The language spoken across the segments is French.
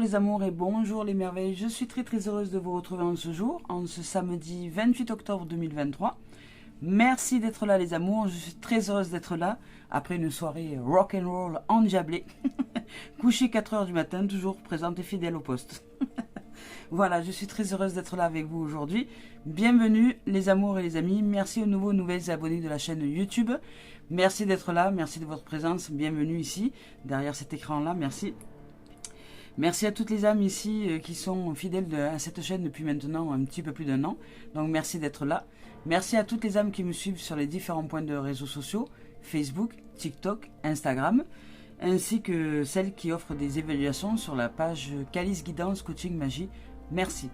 les amours et bonjour les merveilles, je suis très heureuse de vous retrouver en ce jour, en ce samedi 28 octobre 2023. Merci d'être là les amours, je suis très heureuse d'être là, après une soirée rock'n'roll endiablée, couché 4 heures du matin, toujours présente et fidèle au poste. Voilà, je suis très heureuse d'être là avec vous aujourd'hui. Bienvenue les amours et les amis, merci aux nouvelles abonnés de la chaîne YouTube. Merci d'être là, merci de votre présence, bienvenue ici, derrière cet écran-là, merci. Merci à toutes les âmes ici qui sont fidèles à cette chaîne depuis maintenant un petit peu plus d'1 an. Donc merci d'être là. Merci à toutes les âmes qui me suivent sur les différents points de réseaux sociaux, Facebook, TikTok, Instagram, ainsi que celles qui offrent des évaluations sur la page Calice Guidance Coaching Magie. Merci.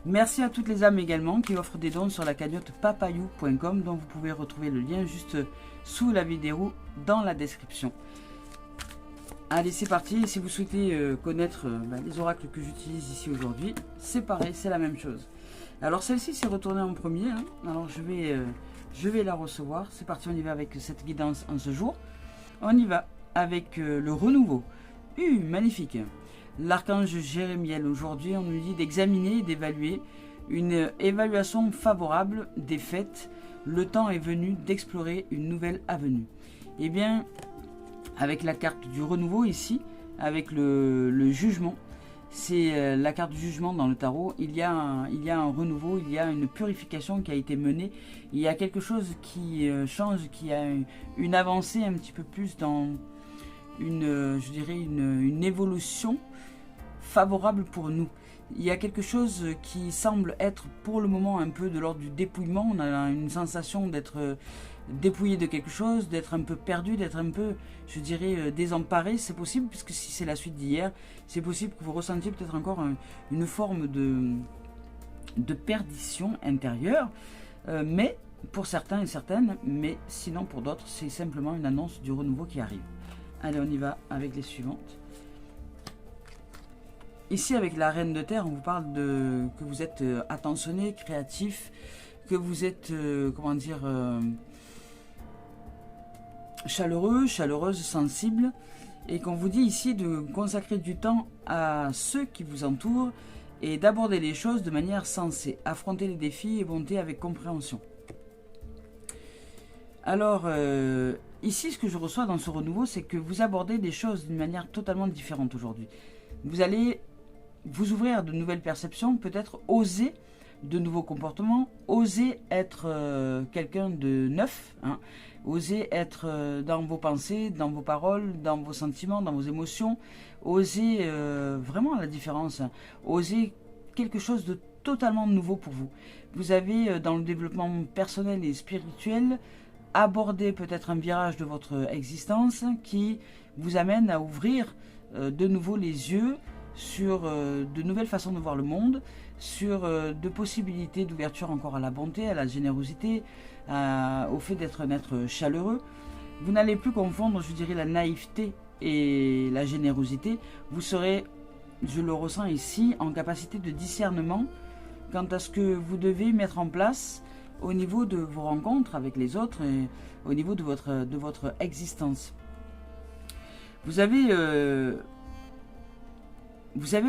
Merci à toutes les âmes également qui offrent des dons sur la cagnotte papayou.com dont vous pouvez retrouver le lien juste sous la vidéo dans la description. Allez, c'est parti. Si vous souhaitez connaître les oracles que j'utilise ici aujourd'hui, c'est pareil, c'est la même chose. Alors celle-ci s'est retournée en premier. Hein. Alors je vais la recevoir. C'est parti, on y va avec cette guidance en ce jour. On y va avec le renouveau. Magnifique. L'archange Jérémiel, aujourd'hui, on nous dit d'examiner et d'évaluer une évaluation favorable des faits. Le temps est venu d'explorer une nouvelle avenue. Eh bien, avec la carte du renouveau ici, avec le jugement, c'est la carte du jugement dans le tarot. Il y a un renouveau, il y a une purification qui a été menée. Il y a quelque chose qui change, qui a une avancée un petit peu plus dans je dirais une évolution favorable pour nous. Il y a quelque chose qui semble être pour le moment un peu de l'ordre du dépouillement. On a une sensation d'être dépouillé de quelque chose, d'être un peu perdu, d'être un peu, je dirais, désemparé. C'est possible, puisque si c'est la suite d'hier, c'est possible que vous ressentiez peut-être encore une forme de perdition intérieure. Mais pour certains et certaines, mais sinon pour d'autres, c'est simplement une annonce du renouveau qui arrive. Allez, on y va avec les suivantes. Ici, avec la Reine de Terre, on vous parle que vous êtes attentionné, créatif, que vous êtes, comment dire, chaleureux, chaleureuse, sensible, et qu'on vous dit ici de consacrer du temps à ceux qui vous entourent et d'aborder les choses de manière sensée, affronter les défis et monter avec compréhension. Alors, ici, ce que je reçois dans ce renouveau, c'est que vous abordez les choses d'une manière totalement différente aujourd'hui. Vous allez vous ouvrir à de nouvelles perceptions, peut-être oser de nouveaux comportements, oser être quelqu'un de neuf, hein, oser être dans vos pensées, dans vos paroles, dans vos sentiments, dans vos émotions, oser vraiment la différence, hein, oser quelque chose de totalement nouveau pour vous. Vous avez dans le développement personnel et spirituel abordé peut-être un virage de votre existence qui vous amène à ouvrir de nouveau les yeux sur de nouvelles façons de voir le monde, sur de possibilités d'ouverture encore à la bonté, à la générosité, au fait d'être un être chaleureux. Vous n'allez plus confondre, je dirais, la naïveté et la générosité. Vous serez, je le ressens ici, en capacité de discernement quant à ce que vous devez mettre en place au niveau de vos rencontres avec les autres et au niveau de votre existence. Vous avez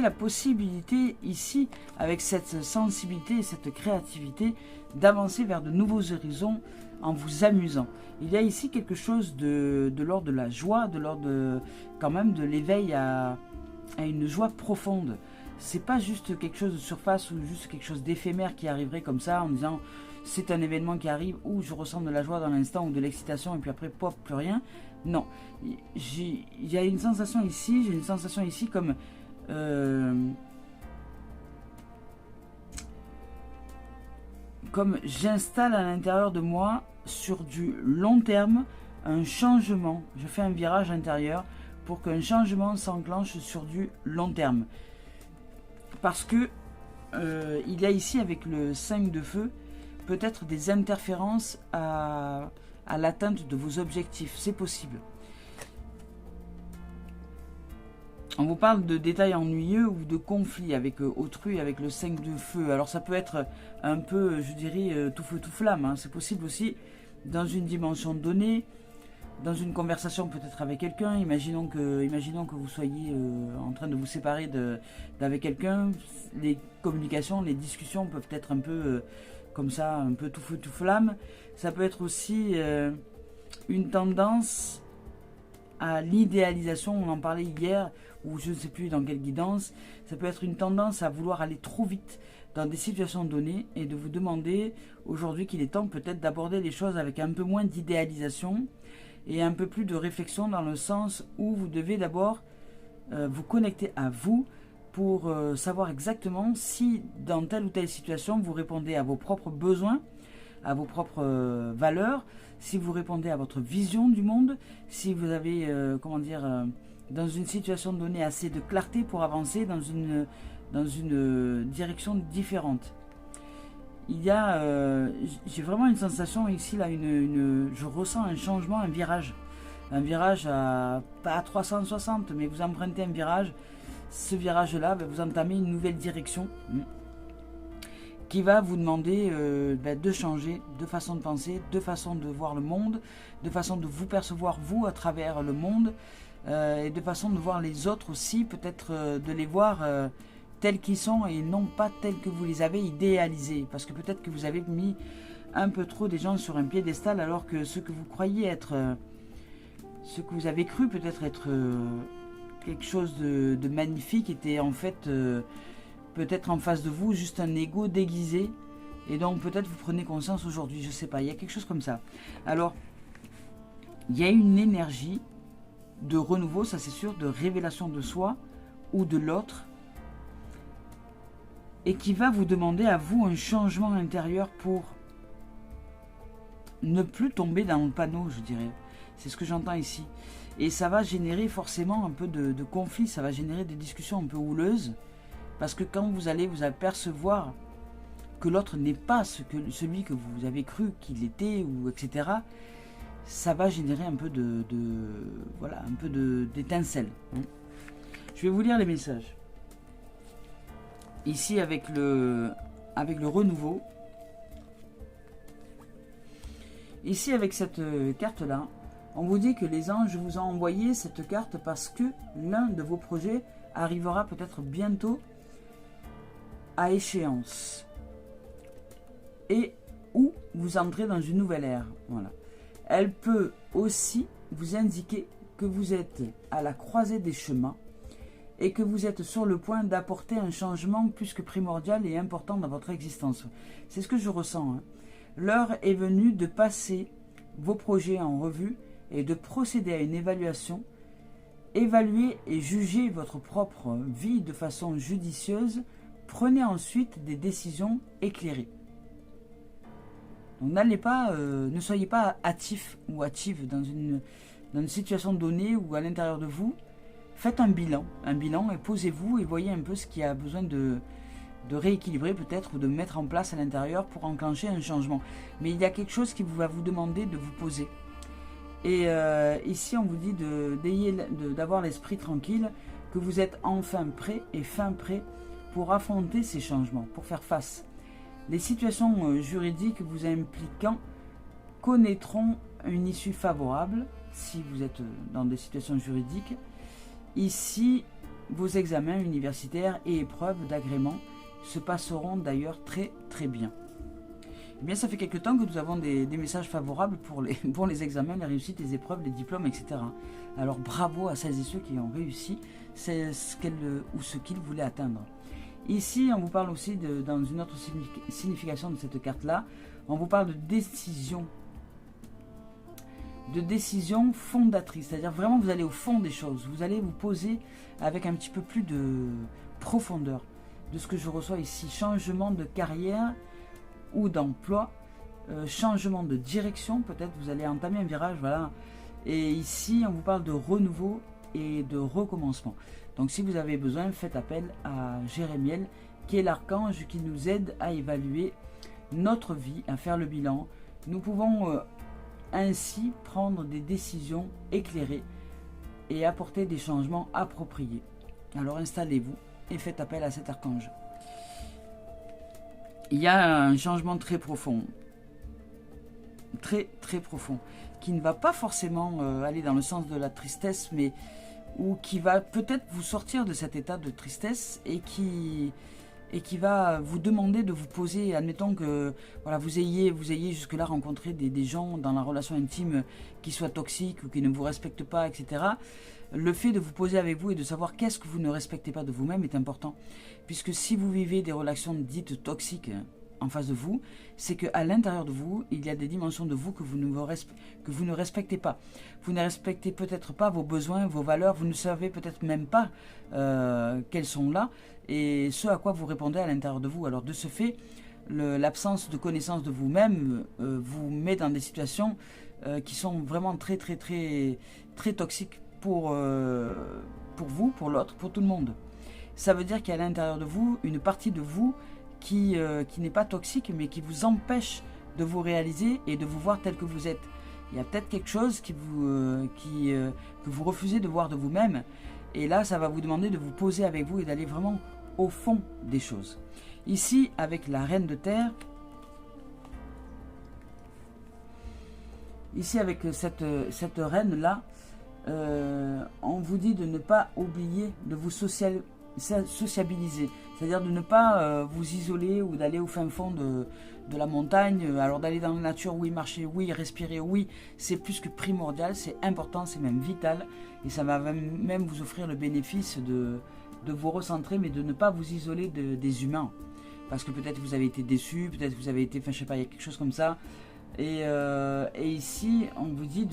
la possibilité ici, avec cette sensibilité et cette créativité, d'avancer vers de nouveaux horizons en vous amusant. Il y a ici quelque chose de l'ordre de la joie, de l'ordre quand même de l'éveil à une joie profonde. C'est pas juste quelque chose de surface ou juste quelque chose d'éphémère qui arriverait comme ça en disant c'est un événement qui arrive où je ressens de la joie dans l'instant ou de l'excitation et puis après pop, plus rien. Non, il y a une sensation ici, j'ai une sensation ici comme j'installe à l'intérieur de moi sur du long terme un changement. Je fais un virage intérieur pour qu'un changement s'enclenche sur du long terme. Parce que il y a ici avec le 5 de feu peut-être des interférences à l'atteinte de vos objectifs. C'est possible. On vous parle de détails ennuyeux ou de conflits avec autrui, avec le 5 de feu. Alors ça peut être un peu, je dirais, tout feu, tout flamme. Hein. C'est possible aussi dans une dimension donnée dans une conversation peut-être avec quelqu'un. Imaginons que vous soyez en train de vous séparer d'avec quelqu'un. Les communications, les discussions peuvent être un peu comme ça, un peu tout feu tout flamme. Ça peut être aussi une tendance à l'idéalisation, on en parlait hier, ou je ne sais plus dans quelle guidance. Ça peut être une tendance à vouloir aller trop vite dans des situations données et de vous demander aujourd'hui qu'il est temps peut-être d'aborder les choses avec un peu moins d'idéalisation et un peu plus de réflexion, dans le sens où vous devez d'abord vous connecter à vous pour savoir exactement si dans telle ou telle situation vous répondez à vos propres besoins, à vos propres valeurs, si vous répondez à votre vision du monde, si vous avez, dans une situation donnée assez de clarté pour avancer dans une direction différente. Il y a, j'ai vraiment une sensation ici, là, je ressens un changement, un virage pas à 360, mais vous empruntez un virage. Ce virage-là, vous entamez une nouvelle direction qui va vous demander de changer de façon de penser, de façon de voir le monde, de façon de vous percevoir vous à travers le monde, et de façon de voir les autres aussi, peut-être de les voir tels qu'ils sont et non pas tels que vous les avez idéalisés. Parce que peut-être que vous avez mis un peu trop des gens sur un piédestal, alors que ce que vous croyez être, ce que vous avez cru peut-être être quelque chose de magnifique, était en fait peut-être en face de vous juste un ego déguisé, et donc peut-être vous prenez conscience aujourd'hui, je sais pas, il y a quelque chose comme ça. Alors il y a une énergie de renouveau, ça c'est sûr, de révélation de soi ou de l'autre, et qui va vous demander à vous un changement intérieur pour ne plus tomber dans le panneau, je dirais. C'est ce que j'entends ici. Et ça va générer forcément un peu de conflit, ça va générer des discussions un peu houleuses, parce que quand vous allez vous apercevoir que l'autre n'est pas celui que vous avez cru qu'il était, ou etc., ça va générer un peu d'étincelle. Je vais vous lire les messages. Ici avec le renouveau. Ici avec cette carte-là, on vous dit que les anges vous ont envoyé cette carte parce que l'un de vos projets arrivera peut-être bientôt à échéance. Et où vous entrez dans une nouvelle ère. Voilà. Elle peut aussi vous indiquer que vous êtes à la croisée des chemins et que vous êtes sur le point d'apporter un changement plus que primordial et important dans votre existence. C'est ce que je ressens. L'heure est venue de passer vos projets en revue et de procéder à une évaluation. Évaluer et juger votre propre vie de façon judicieuse. Prenez ensuite des décisions éclairées. Donc ne soyez pas hâtif ou hâtive dans une situation donnée ou à l'intérieur de vous. Faites un bilan et posez-vous et voyez un peu ce qui a besoin de rééquilibrer peut-être, ou de mettre en place à l'intérieur pour enclencher un changement. Mais il y a quelque chose qui va vous demander de vous poser. Et ici on vous dit d'avoir l'esprit tranquille, que vous êtes enfin prêt et fin prêt pour affronter ces changements, pour faire face. Les situations juridiques vous impliquant connaîtront une issue favorable si vous êtes dans des situations juridiques. Ici, vos examens universitaires et épreuves d'agrément se passeront d'ailleurs très très bien. Eh bien, ça fait quelque temps que nous avons des messages favorables pour les examens, les réussites, les épreuves, les diplômes, etc. Alors bravo à celles et ceux qui ont réussi ce qu'ils voulaient atteindre. Ici, on vous parle aussi, dans une autre signification de cette carte-là, on vous parle de décision fondatrice. C'est-à-dire vraiment vous allez au fond des choses. Vous allez vous poser avec un petit peu plus de profondeur de ce que je reçois ici. Changement de carrière ou d'emploi, changement de direction, peut-être vous allez entamer un virage, voilà. Et ici, on vous parle de renouveau et de recommencement. Donc si vous avez besoin, faites appel à Jérémiel, qui est l'archange qui nous aide à évaluer notre vie, à faire le bilan. Nous pouvons ainsi prendre des décisions éclairées et apporter des changements appropriés. Alors installez-vous et faites appel à cet archange. Il y a un changement très profond. très très profond, qui ne va pas forcément aller dans le sens de la tristesse, mais ou qui va peut-être vous sortir de cet état de tristesse et qui va vous demander de vous poser. Admettons que voilà, vous ayez jusque-là rencontré des gens dans la relation intime qui soient toxiques ou qui ne vous respectent pas, etc. Le fait de vous poser avec vous et de savoir qu'est-ce que vous ne respectez pas de vous-même est important. Puisque si vous vivez des relations dites toxiques en face de vous, c'est qu'à l'intérieur de vous, il y a des dimensions de vous que vous ne respectez pas. Vous ne respectez peut-être pas vos besoins, vos valeurs, vous ne savez peut-être même pas qu'elles sont là et ce à quoi vous répondez à l'intérieur de vous. Alors de ce fait, l'absence de connaissance de vous-même vous met dans des situations qui sont vraiment très très très très toxiques pour vous, pour l'autre, pour tout le monde. Ça veut dire qu'il y a à l'intérieur de vous une partie de vous qui n'est pas toxique, mais qui vous empêche de vous réaliser et de vous voir tel que vous êtes. Il y a peut-être quelque chose que vous refusez de voir de vous-même. Et là, ça va vous demander de vous poser avec vous et d'aller vraiment au fond des choses. Ici, avec la reine de terre, ici avec cette reine-là, on vous dit de ne pas oublier de vous sociabiliser, c'est-à-dire de ne pas vous isoler ou d'aller au fin fond de la montagne. Alors d'aller dans la nature, oui, marcher, oui, respirer, oui, c'est plus que primordial, c'est important, c'est même vital, et ça va même vous offrir le bénéfice de vous recentrer, mais de ne pas vous isoler des humains, parce que peut-être vous avez été déçu, peut-être vous avez été, enfin je sais pas, il y a quelque chose comme ça, et ici on vous dit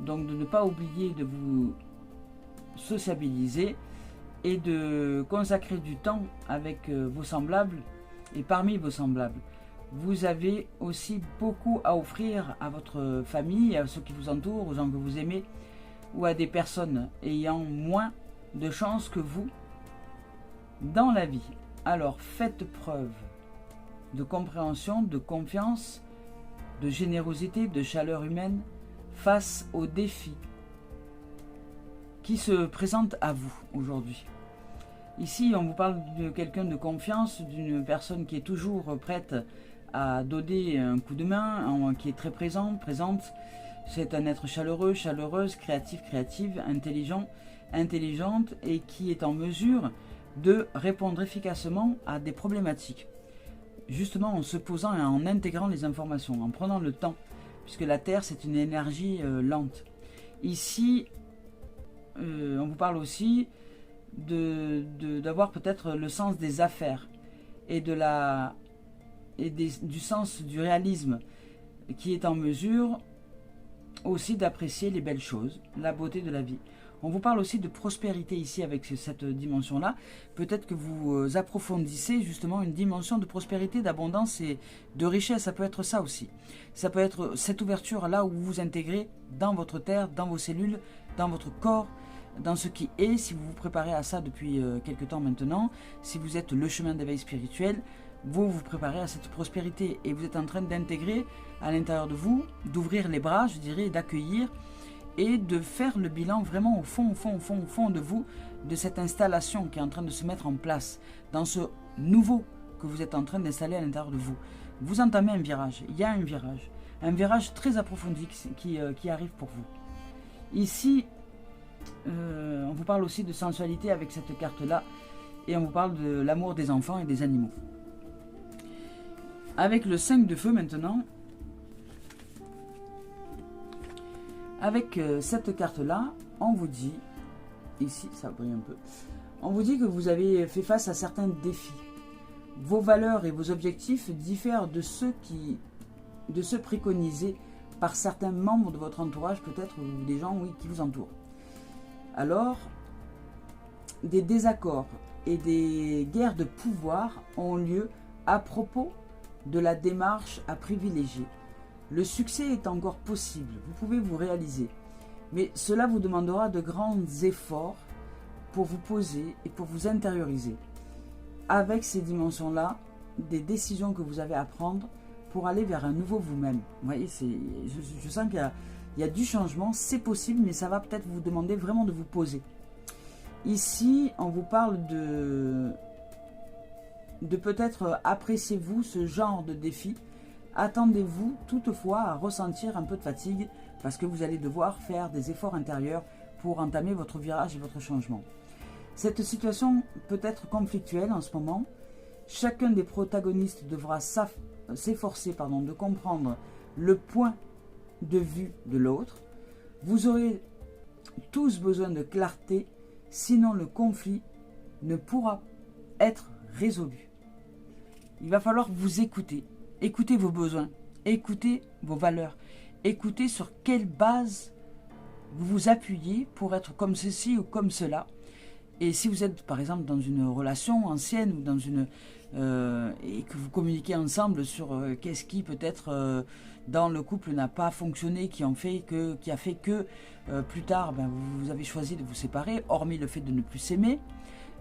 donc de ne pas oublier de vous sociabiliser et de consacrer du temps avec vos semblables et parmi vos semblables. Vous avez aussi beaucoup à offrir à votre famille, à ceux qui vous entourent, aux gens que vous aimez, ou à des personnes ayant moins de chance que vous dans la vie. Alors faites preuve de compréhension, de confiance, de générosité, de chaleur humaine face aux défis qui se présentent à vous aujourd'hui. Ici, on vous parle de quelqu'un de confiance, d'une personne qui est toujours prête à donner un coup de main, qui est très présente. C'est un être chaleureux, chaleureuse, créatif, créative, intelligent, intelligente et qui est en mesure de répondre efficacement à des problématiques. Justement en se posant et en intégrant les informations, en prenant le temps, puisque la Terre c'est une énergie lente. Ici, on vous parle aussi d'avoir peut-être le sens des affaires et du sens du réalisme, qui est en mesure aussi d'apprécier les belles choses, la beauté de la vie. On vous parle aussi de prospérité ici avec cette dimension-là. Peut-être que vous approfondissez justement une dimension de prospérité, d'abondance et de richesse. Ça peut être ça aussi. Ça peut être cette ouverture-là où vous vous intégrez dans votre terre, dans vos cellules, dans votre corps, dans ce qui est, si vous vous préparez à ça depuis quelque temps maintenant, si vous êtes le chemin d'éveil spirituel, vous vous préparez à cette prospérité et vous êtes en train d'intégrer à l'intérieur de vous, d'ouvrir les bras, je dirais, d'accueillir et de faire le bilan vraiment au fond de vous, de cette installation qui est en train de se mettre en place, dans ce nouveau que vous êtes en train d'installer à l'intérieur de vous. Vous entamez un virage, il y a un virage très approfondi qui arrive pour vous. Ici, on vous parle aussi de sensualité avec cette carte-là, et on vous parle de l'amour des enfants et des animaux. Avec le 5 de feu maintenant, avec cette carte-là, on vous dit, ici ça brille un peu, on vous dit que vous avez fait face à certains défis. Vos valeurs et vos objectifs diffèrent de ceux préconisés par certains membres de votre entourage, peut-être, ou des gens qui vous entourent. Alors, des désaccords et des guerres de pouvoir ont lieu à propos de la démarche à privilégier. Le succès est encore possible, vous pouvez vous réaliser, mais cela vous demandera de grands efforts pour vous poser et pour vous intérioriser. Avec ces dimensions-là, des décisions que vous avez à prendre pour aller vers un nouveau vous-même. Vous voyez, je sens qu'il y a du changement, c'est possible, mais ça va peut-être vous demander vraiment de vous poser. Ici, on vous parle de peut-être appréciez-vous ce genre de défi Attendez-vous toutefois à ressentir un peu de fatigue parce que vous allez devoir faire des efforts intérieurs pour entamer votre virage et votre changement. Cette situation peut être conflictuelle en ce moment. Chacun des protagonistes devra s'efforcer de comprendre le point de vue de l'autre. Vous aurez tous besoin de clarté, sinon le conflit ne pourra être résolu. Il va falloir vous écouter. Écoutez vos besoins, écoutez vos valeurs, écoutez sur quelle base vous vous appuyez pour être comme ceci ou comme cela. Et si vous êtes par exemple dans une relation ancienne ou dans une et que vous communiquez ensemble sur qu'est-ce qui peut-être dans le couple n'a pas fonctionné, qui a fait que plus tard vous avez choisi de vous séparer, hormis le fait de ne plus s'aimer,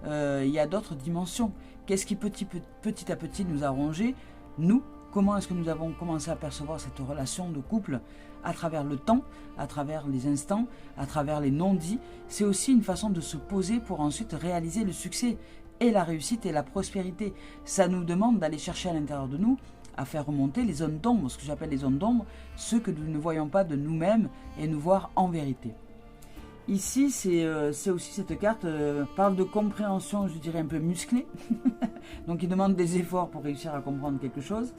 il y a d'autres dimensions. Qu'est-ce qui petit à petit nous a rongé, nous? Comment est-ce que nous avons commencé à percevoir cette relation de couple à travers le temps, à travers les instants, à travers les non-dits? C'est aussi une façon de se poser pour ensuite réaliser le succès et la réussite et la prospérité. Ça nous demande d'aller chercher à l'intérieur de nous à faire remonter les zones d'ombre, ce que j'appelle les zones d'ombre, ceux que nous ne voyons pas de nous-mêmes et nous voir en vérité. Ici, c'est aussi cette carte parle de compréhension, je dirais un peu musclée. Donc il demande des efforts pour réussir à comprendre quelque chose.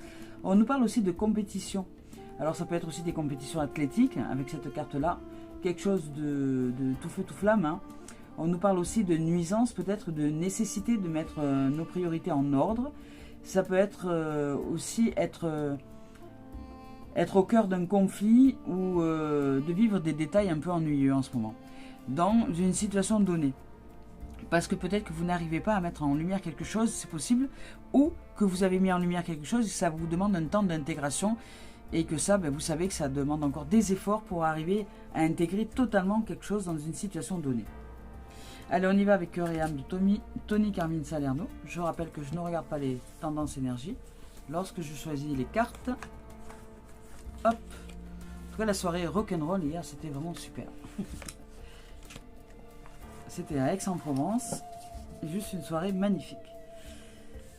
On nous parle aussi de compétition. Alors ça peut être aussi des compétitions athlétiques avec cette carte-là. Quelque chose de tout feu, tout flamme. Hein. On nous parle aussi de nuisance, peut-être de nécessité de mettre nos priorités en ordre. Ça peut être aussi être au cœur d'un conflit ou de vivre des détails un peu ennuyeux en ce moment, dans une situation donnée. Parce que peut-être que vous n'arrivez pas à mettre en lumière quelque chose, c'est possible, ou que vous avez mis en lumière quelque chose et ça vous demande un temps d'intégration et que ça, vous savez que ça demande encore des efforts pour arriver à intégrer totalement quelque chose dans une situation donnée. Allez, on y va avec Cœur et âme de Tony Carmine Salerno. Je rappelle que je ne regarde pas les tendances énergie. Lorsque je choisis les cartes, hop. En tout cas, la soirée rock'n'roll hier, c'était vraiment super. C'était à Aix-en-Provence. Juste une soirée magnifique.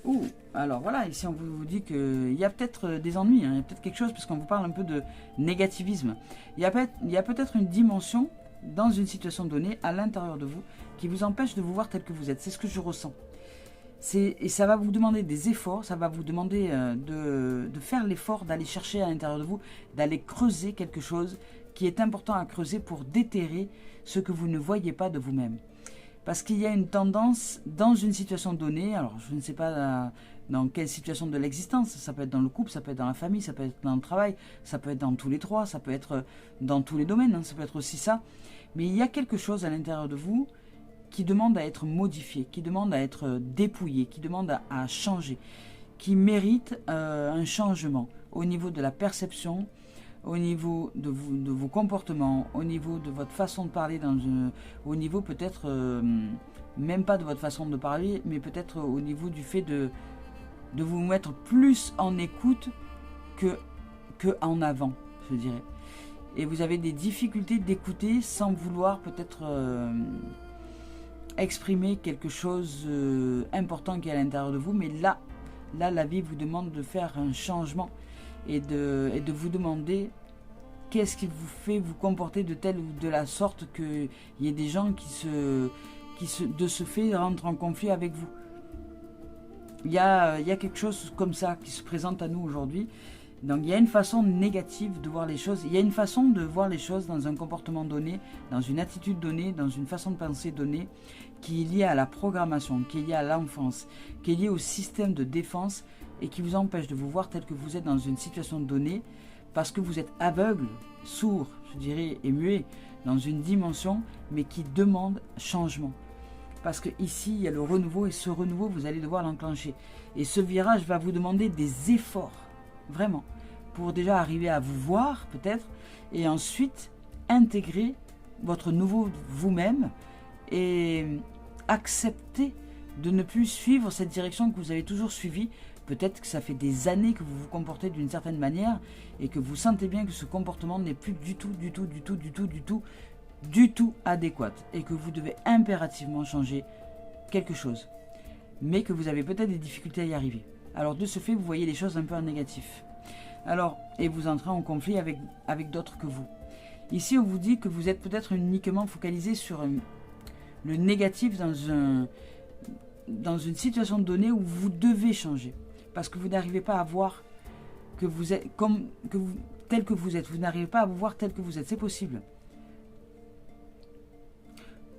Ouh, alors voilà, ici on vous dit qu'il y a peut-être des ennuis, hein, il y a peut-être quelque chose, parce qu'on vous parle un peu de négativisme. Il y a peut-être une dimension dans une situation donnée, à l'intérieur de vous, qui vous empêche de vous voir tel que vous êtes. C'est ce que je ressens. Et ça va vous demander des efforts, ça va vous demander de faire l'effort d'aller chercher à l'intérieur de vous, d'aller creuser quelque chose qui est important à creuser pour déterrer ce que vous ne voyez pas de vous-même. Parce qu'il y a une tendance dans une situation donnée, alors je ne sais pas dans quelle situation de l'existence, ça peut être dans le couple, ça peut être dans la famille, ça peut être dans le travail, ça peut être dans tous les trois, ça peut être dans tous les domaines, hein, ça peut être aussi ça. Mais il y a quelque chose à l'intérieur de vous qui demande à être modifié, qui demande à être dépouillé, qui demande à changer, qui mérite un changement au niveau de la perception, au niveau de vos comportements, au niveau de votre façon de parler, au niveau peut-être, même pas de votre façon de parler, mais peut-être au niveau du fait de vous mettre plus en écoute que en avant, je dirais. Et vous avez des difficultés d'écouter sans vouloir peut-être exprimer quelque chose important qui est à l'intérieur de vous, mais là, la vie vous demande de faire un changement et de vous demander qu'est-ce qui vous fait vous comporter de telle ou de la sorte qu'il y ait des gens qui de ce fait rentrent en conflit avec vous. Il y a quelque chose comme ça qui se présente à nous aujourd'hui. Donc il y a une façon négative de voir les choses, il y a une façon de voir les choses dans un comportement donné, dans une attitude donnée, dans une façon de penser donnée, qui est liée à la programmation, qui est liée à l'enfance, qui est liée au système de défense et qui vous empêche de vous voir tel que vous êtes dans une situation donnée parce que vous êtes aveugle, sourd, je dirais, et muet dans une dimension, mais qui demande changement. Parce que ici, il y a le renouveau et ce renouveau, vous allez devoir l'enclencher. Et ce virage va vous demander des efforts. Vraiment, pour déjà arriver à vous voir peut-être, et ensuite intégrer votre nouveau vous-même et accepter de ne plus suivre cette direction que vous avez toujours suivie. Peut-être que ça fait des années que vous vous comportez d'une certaine manière et que vous sentez bien que ce comportement n'est plus du tout adéquat et que vous devez impérativement changer quelque chose, mais que vous avez peut-être des difficultés à y arriver. Alors de ce fait, vous voyez les choses un peu en négatif. Alors, et vous entrez en conflit avec d'autres que vous. Ici, on vous dit que vous êtes peut-être uniquement focalisé sur le négatif dans une situation donnée où vous devez changer. Parce que vous n'arrivez pas à voir que vous êtes tel que vous êtes. Vous n'arrivez pas à vous voir tel que vous êtes. C'est possible.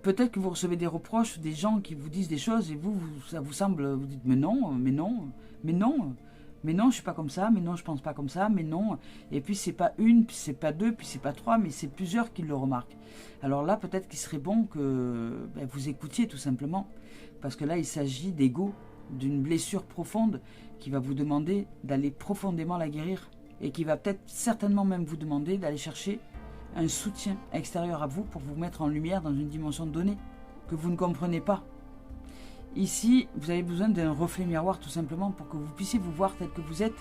Peut-être que vous recevez des reproches, des gens qui vous disent des choses et ça vous semble, vous dites mais non, mais non, mais non, mais non, je suis pas comme ça, mais non, je pense pas comme ça, mais non. Et puis c'est pas une, puis c'est pas deux, puis c'est pas trois, mais c'est plusieurs qui le remarquent. Alors là, peut-être qu'il serait bon que vous écoutiez tout simplement, parce que là, il s'agit d'ego, d'une blessure profonde qui va vous demander d'aller profondément la guérir et qui va peut-être certainement même vous demander d'aller chercher un soutien extérieur à vous pour vous mettre en lumière dans une dimension donnée que vous ne comprenez pas. Ici, vous avez besoin d'un reflet miroir tout simplement pour que vous puissiez vous voir tel que vous êtes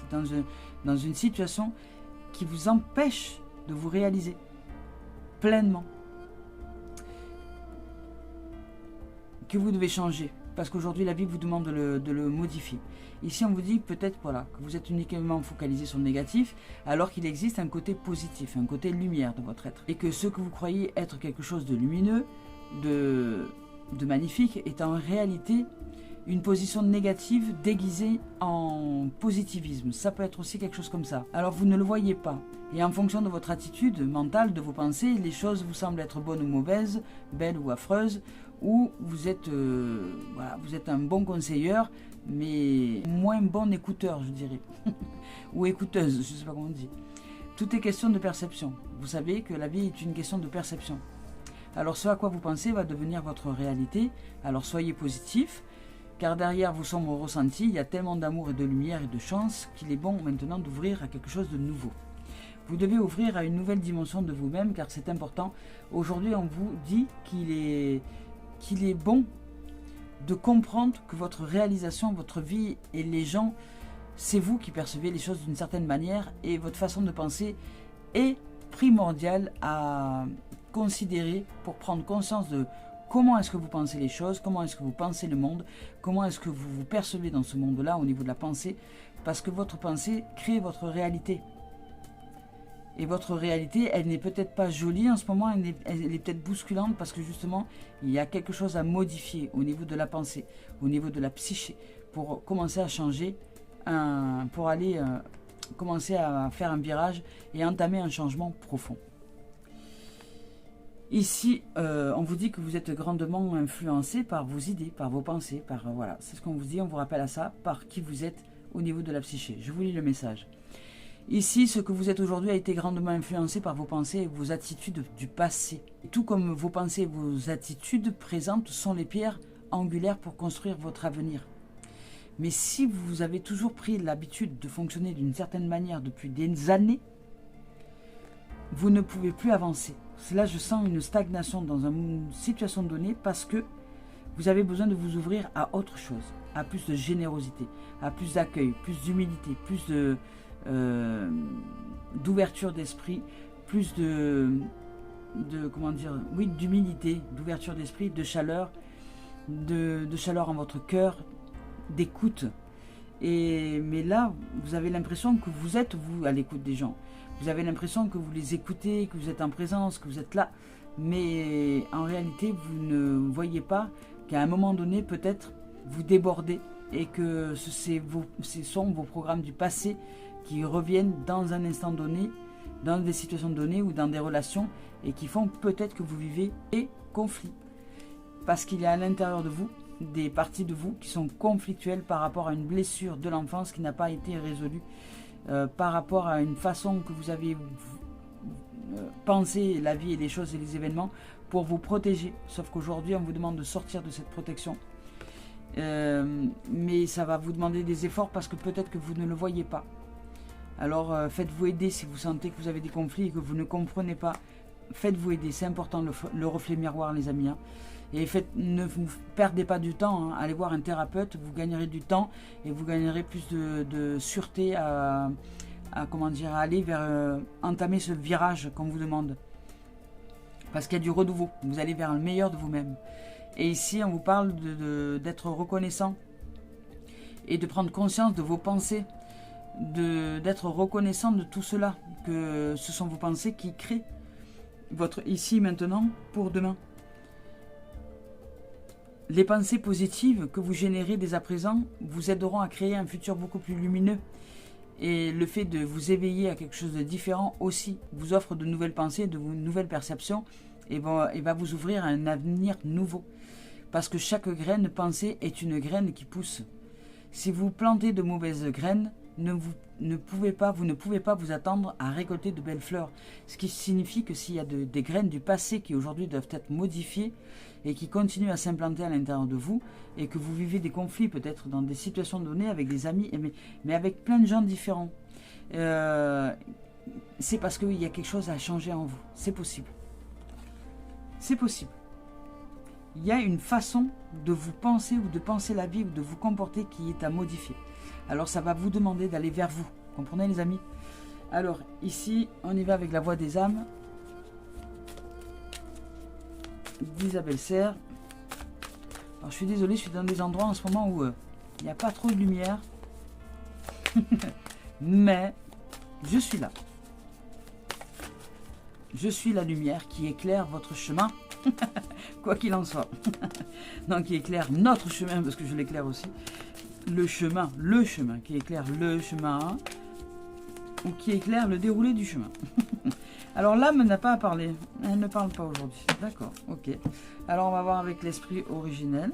dans une situation qui vous empêche de vous réaliser pleinement. Que vous devez changer parce qu'aujourd'hui la vie vous demande de le modifier. Ici on vous dit peut-être voilà, que vous êtes uniquement focalisé sur le négatif alors qu'il existe un côté positif, un côté lumière de votre être. Et que ce que vous croyez être quelque chose de lumineux, de magnifique, est en réalité une position négative déguisée en positivisme. Ça peut être aussi quelque chose comme ça. Alors vous ne le voyez pas. Et en fonction de votre attitude mentale, de vos pensées, les choses vous semblent être bonnes ou mauvaises, belles ou affreuses, ou vous êtes, vous êtes un bon conseilleur, mais moins bon écouteur, je dirais. Ou écouteuse, je ne sais pas comment on dit. Tout est question de perception. Vous savez que la vie est une question de perception. Alors ce à quoi vous pensez va devenir votre réalité. Alors soyez positif, car derrière vos sombres ressentis, il y a tellement d'amour et de lumière et de chance qu'il est bon maintenant d'ouvrir à quelque chose de nouveau. Vous devez ouvrir à une nouvelle dimension de vous-même, car c'est important. Aujourd'hui, on vous dit qu'il est bon de comprendre que votre réalisation, votre vie et les gens, c'est vous qui percevez les choses d'une certaine manière et votre façon de penser est primordiale à considérer pour prendre conscience de comment est-ce que vous pensez les choses, comment est-ce que vous pensez le monde, comment est-ce que vous vous percevez dans ce monde-là au niveau de la pensée, parce que votre pensée crée votre réalité. Et votre réalité, elle n'est peut-être pas jolie en ce moment, elle est peut-être bousculante parce que justement, il y a quelque chose à modifier au niveau de la pensée, au niveau de la psyché, pour commencer à changer, pour aller commencer à faire un virage et entamer un changement profond. Ici, on vous dit que vous êtes grandement influencé par vos idées, par vos pensées, voilà, c'est ce qu'on vous dit, on vous rappelle à ça, par qui vous êtes au niveau de la psyché. Je vous lis le message. Ici, ce que vous êtes aujourd'hui a été grandement influencé par vos pensées et vos attitudes du passé. Et tout comme vos pensées et vos attitudes présentes sont les pierres angulaires pour construire votre avenir. Mais si vous avez toujours pris l'habitude de fonctionner d'une certaine manière depuis des années, vous ne pouvez plus avancer. Là, je sens une stagnation dans une situation donnée parce que vous avez besoin de vous ouvrir à autre chose, à plus de générosité, à plus d'accueil, plus d'humilité, plus d'ouverture d'esprit, plus d'humilité, d'ouverture d'esprit, de chaleur en votre cœur, d'écoute. Mais là, vous avez l'impression que vous êtes, vous, à l'écoute des gens. Vous avez l'impression que vous les écoutez, que vous êtes en présence, que vous êtes là. Mais en réalité, vous ne voyez pas qu'à un moment donné, peut-être, vous débordez et que ce sont vos programmes du passé qui reviennent dans un instant donné, dans des situations données ou dans des relations et qui font peut-être que vous vivez des conflits. Parce qu'il y a à l'intérieur de vous des parties de vous qui sont conflictuelles par rapport à une blessure de l'enfance qui n'a pas été résolue, par rapport à une façon que vous avez pensé la vie et les choses et les événements pour vous protéger. Sauf qu'aujourd'hui, on vous demande de sortir de cette protection. Mais ça va vous demander des efforts parce que peut-être que vous ne le voyez pas. Alors faites-vous aider si vous sentez que vous avez des conflits et que vous ne comprenez pas. Faites-vous aider, c'est important le reflet miroir les amis. Et ne vous perdez pas du temps, allez voir un thérapeute, vous gagnerez du temps et vous gagnerez plus de sûreté à aller vers entamer ce virage qu'on vous demande. Parce qu'il y a du renouveau, vous allez vers le meilleur de vous-même. Et ici on vous parle d'être reconnaissant et de prendre conscience de vos pensées. d'être reconnaissant de tout cela, que ce sont vos pensées qui créent votre ici, maintenant, pour demain. Les pensées positives que vous générez dès à présent vous aideront à créer un futur beaucoup plus lumineux. Et le fait de vous éveiller à quelque chose de différent aussi vous offre de nouvelles pensées, de nouvelles perceptions et va vous ouvrir à un avenir nouveau. Parce que chaque graine pensée est une graine qui pousse. Si vous plantez de mauvaises graines, vous ne pouvez pas vous attendre à récolter de belles fleurs. Ce qui signifie que s'il y a des graines du passé qui aujourd'hui doivent être modifiées et qui continuent à s'implanter à l'intérieur de vous, et que vous vivez des conflits peut-être dans des situations données avec des amis, mais avec plein de gens différents, c'est parce qu'il y a quelque chose à changer en vous. C'est possible. C'est possible. Il y a une façon de vous penser ou de penser la vie ou de vous comporter qui est à modifier. Alors ça va vous demander d'aller vers vous. Comprenez les amis? Alors ici, on y va avec la voix des âmes d'Isabelle Serre. Alors je suis désolé, je suis dans des endroits en ce moment où il n'y a pas trop de lumière. Mais je suis là. Je suis la lumière qui éclaire votre chemin. Quoi qu'il en soit. Donc qui éclaire notre chemin, parce que je l'éclaire aussi. Le chemin qui éclaire le chemin, ou qui éclaire le déroulé du chemin. Alors l'âme n'a pas à parler, elle ne parle pas aujourd'hui. D'accord, ok. Alors on va voir avec l'esprit originel,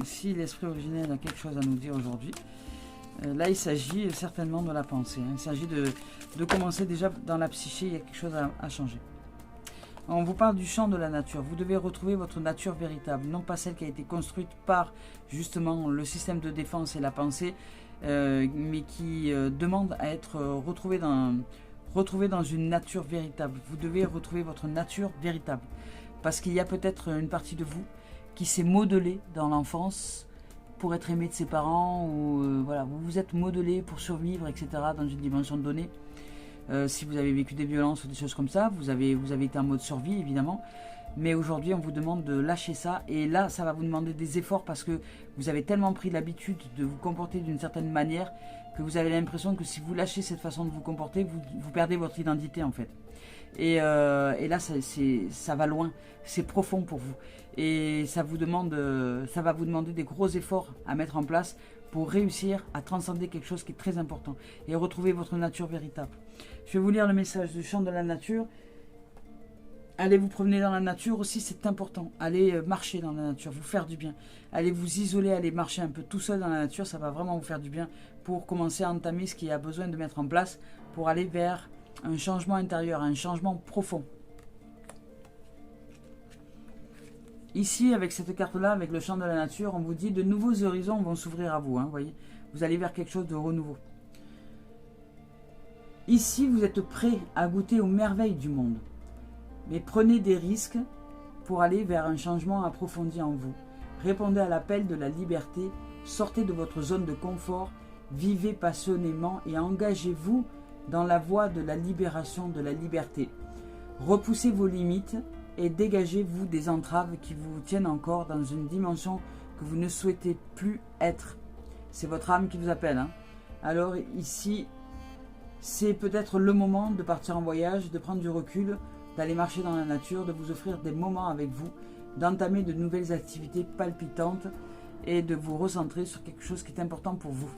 si l'esprit originel a quelque chose à nous dire aujourd'hui. Là il s'agit certainement de la pensée, hein. Il s'agit de commencer déjà dans la psyché, il y a quelque chose à changer. On vous parle du champ de la nature. Vous devez retrouver votre nature véritable, non pas celle qui a été construite par justement le système de défense et la pensée, mais qui demande à être retrouvée dans une nature véritable. Vous devez retrouver votre nature véritable. Parce qu'il y a peut-être une partie de vous qui s'est modelée dans l'enfance pour être aimé de ses parents, ou voilà, vous vous êtes modelé pour survivre, etc., dans une dimension donnée. Si vous avez vécu des violences ou des choses comme ça, vous avez été en mode survie évidemment, mais aujourd'hui on vous demande de lâcher ça, et là ça va vous demander des efforts parce que vous avez tellement pris l'habitude de vous comporter d'une certaine manière que vous avez l'impression que si vous lâchez cette façon de vous comporter, vous perdez votre identité en fait. Et là ça va loin, c'est profond pour vous, et ça va vous demander des gros efforts à mettre en place pour réussir à transcender quelque chose qui est très important et retrouver votre nature véritable. Je vais vous lire le message du chant de la nature. Allez vous promener dans la nature aussi, c'est important. Allez marcher dans la nature, vous faire du bien. Allez vous isoler, allez marcher un peu tout seul dans la nature, ça va vraiment vous faire du bien pour commencer à entamer ce qu'il y a besoin de mettre en place pour aller vers un changement intérieur, un changement profond. Ici, avec cette carte-là, avec le champ de la nature, on vous dit de nouveaux horizons vont s'ouvrir à vous. Hein, voyez, vous allez vers quelque chose de renouveau. Ici, vous êtes prêt à goûter aux merveilles du monde. Mais prenez des risques pour aller vers un changement approfondi en vous. Répondez à l'appel de la liberté, sortez de votre zone de confort, vivez passionnément et engagez-vous dans la voie de la libération, de la liberté. Repoussez vos limites et dégagez-vous des entraves qui vous tiennent encore dans une dimension que vous ne souhaitez plus être. C'est votre âme qui vous appelle. Hein. Alors ici, c'est peut-être le moment de partir en voyage, de prendre du recul, d'aller marcher dans la nature, de vous offrir des moments avec vous, d'entamer de nouvelles activités palpitantes et de vous recentrer sur quelque chose qui est important pour vous.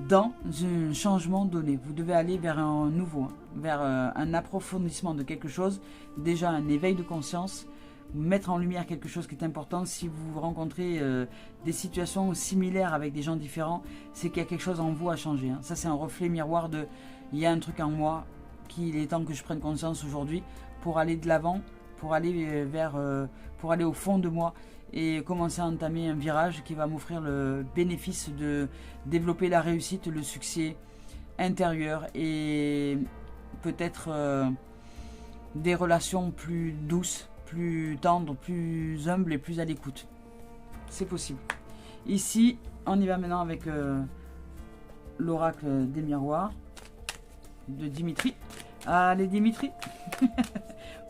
Dans un changement donné, vous devez aller vers un nouveau, vers un approfondissement de quelque chose, déjà un éveil de conscience, mettre en lumière quelque chose qui est important. Si vous rencontrez des situations similaires avec des gens différents, c'est qu'il y a quelque chose en vous à changer. Hein. Ça, c'est un reflet miroir de « il y a un truc en moi qu'il est temps que je prenne conscience aujourd'hui pour aller de l'avant, pour aller pour aller au fond de moi et commencer à entamer un virage qui va m'offrir le bénéfice de développer la réussite, le succès intérieur et peut-être des relations plus douces, plus tendres, plus humbles et plus à l'écoute. C'est possible. Ici, on y va maintenant avec l'oracle des miroirs de Dimitri. Allez Dimitri,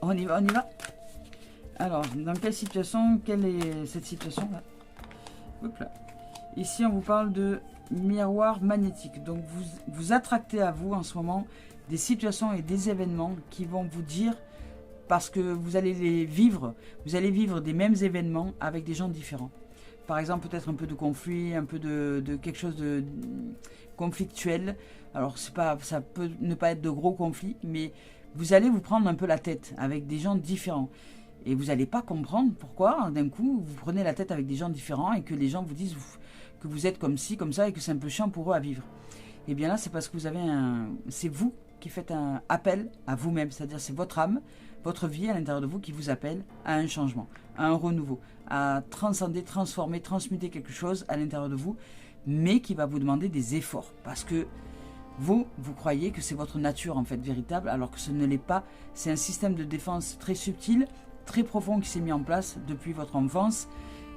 on y va, on y va. Alors, dans quelle situation, quelle est cette situation-là? Hop là. Ici, on vous parle de miroir magnétique. Donc, vous attractez à vous en ce moment des situations et des événements qui vont vous dire, parce que vous allez les vivre, vous allez vivre des mêmes événements avec des gens différents. Par exemple, peut-être un peu de conflit, un peu de quelque chose de conflictuel. Alors, ça peut ne pas être de gros conflits, mais vous allez vous prendre un peu la tête avec des gens différents. Et vous n'allez pas comprendre pourquoi, d'un coup, vous prenez la tête avec des gens différents et que les gens vous disent que vous êtes comme ci, comme ça, et que c'est un peu chiant pour eux à vivre. Et bien là, c'est parce que c'est vous qui faites un appel à vous-même, c'est-à-dire c'est votre âme, votre vie à l'intérieur de vous qui vous appelle à un changement, à un renouveau, à transcender, transformer, transmuter quelque chose à l'intérieur de vous, mais qui va vous demander des efforts, parce que vous croyez que c'est votre nature en fait véritable, alors que ce ne l'est pas. C'est un système de défense très subtil, très profond qui s'est mis en place depuis votre enfance.